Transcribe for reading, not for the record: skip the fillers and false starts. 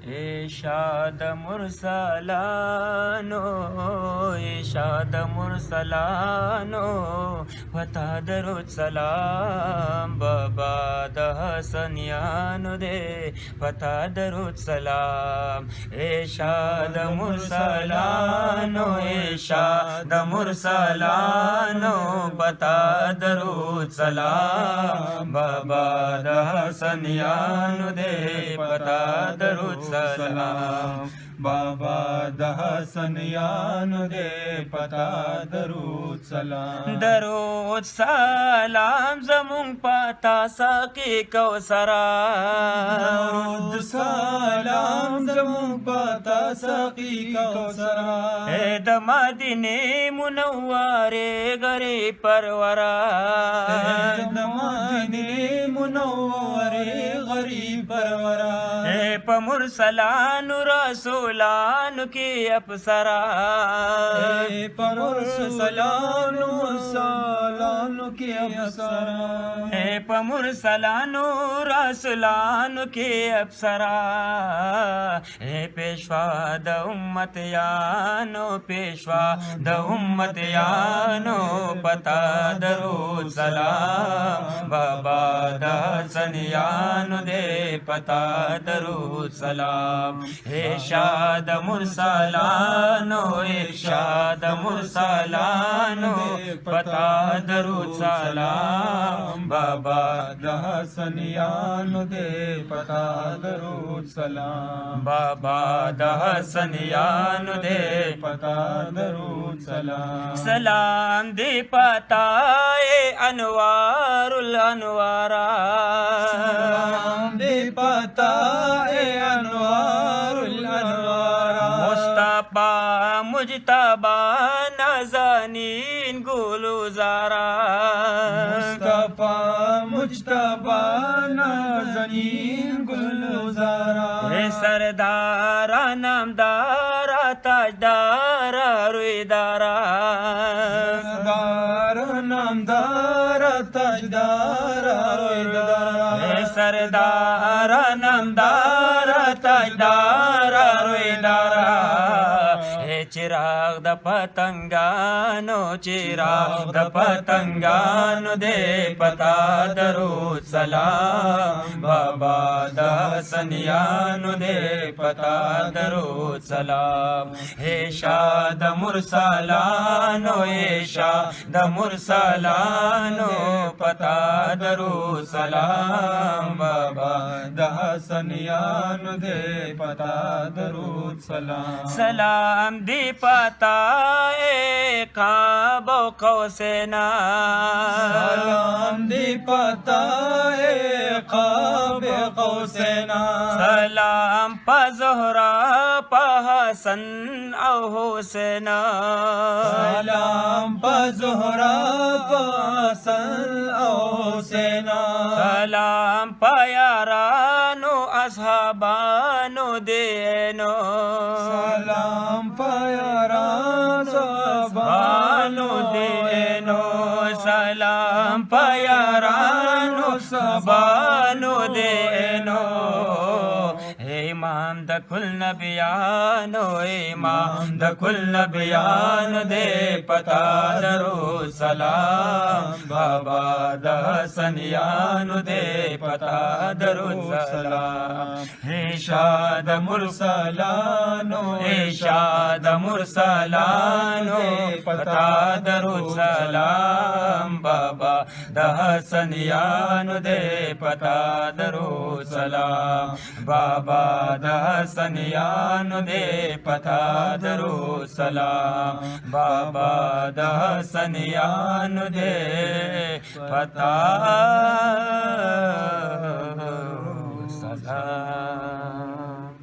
इरशाद मुरसलानो इरशाद मुरसलानो फता दरुद सलाम बाबा दहसनियानो दे फता दरुद सलाम इरशाद मुरसलानो इरशाद मुरसलानो फता दरुद सलाम बाबा दहसनियानो दे फता दरुद सलाम बाबा दहसनियानो दे पता दरूद सलाम दरुद सलाम जमुंग पता सकी कौसरा दरूद सलाम जमुंग पता सकी कौसरा ए द मदीने मुनव्वरे गरे परवरा मदीने मुनव्वरे गरीब परवरा ए पमुरसलानु रसूलानु की अप्सरा पमुरसलानु सलानु की अप्सरा ए पमुरसलानु रसूलानु की अप्सरा ए पेशवा द उम्मत यानो पेशवा द उम्मत यानो पता दरूद सलाम बाबा दहसनियानो दे पता दरूद सलाम इरशाद मुरसलानो इरशाद मुरसलानो पता दरूद सलाम बाबा दहसनियानो दे पता दरूद सलाम बाबा दहसनियानो दे पता दरूद सलाम सलाम दे पता ए अनवारुल अनवारा सलाम दे पता ए अनवारुल अनवारा मुस्तफा मुजतबा नाज़नीन गुलजारा मुस्तफा मुजतबा नाज़नीन गुलजारा हे सरदारा नामदारा ताजदारा रुईदारा सरदार नामदार ताजदार रोईदारा हे सरदारा नामदारा ताजदारा रुईदारा हे चिराग द पतंगानो चिराग द पतंगानो दे पता दरूद सलाम बाबा दहसनियानो दे पता दरूद सलाम हे शाद मुरसलानो हे शाद मुरसलानो पता दरूद सलाम बाबा दहसनियानो दे पता दरूद सलाम सलाम दी पता ए काबो कौसेना सलाम दी पता ए काबे कौसेना सलाम प ज़ोहरा प हसन औ हुसैना सलाम प ज़ोहरा प हसन औ हुसैना सलाम प यारानो असहाबानो देनो सलाम प यारान बानो देनो सलाम प यारानो सबानो देनो हे इमाम द कुल नबियानो इमाम द कुल नबियानो दे पता दरूद सलाम बाबा दहसनियानो दे पता दरूद सलाम हे शाद मुरसलानो हे शाद मुरसलानो पता दरूद सलाम बाबा दहसनियानो दे पता दरूद सलाम बाबा दहसनियानो दे पता दरूद सलाम बाबा दहसनियानो दे पता सलाम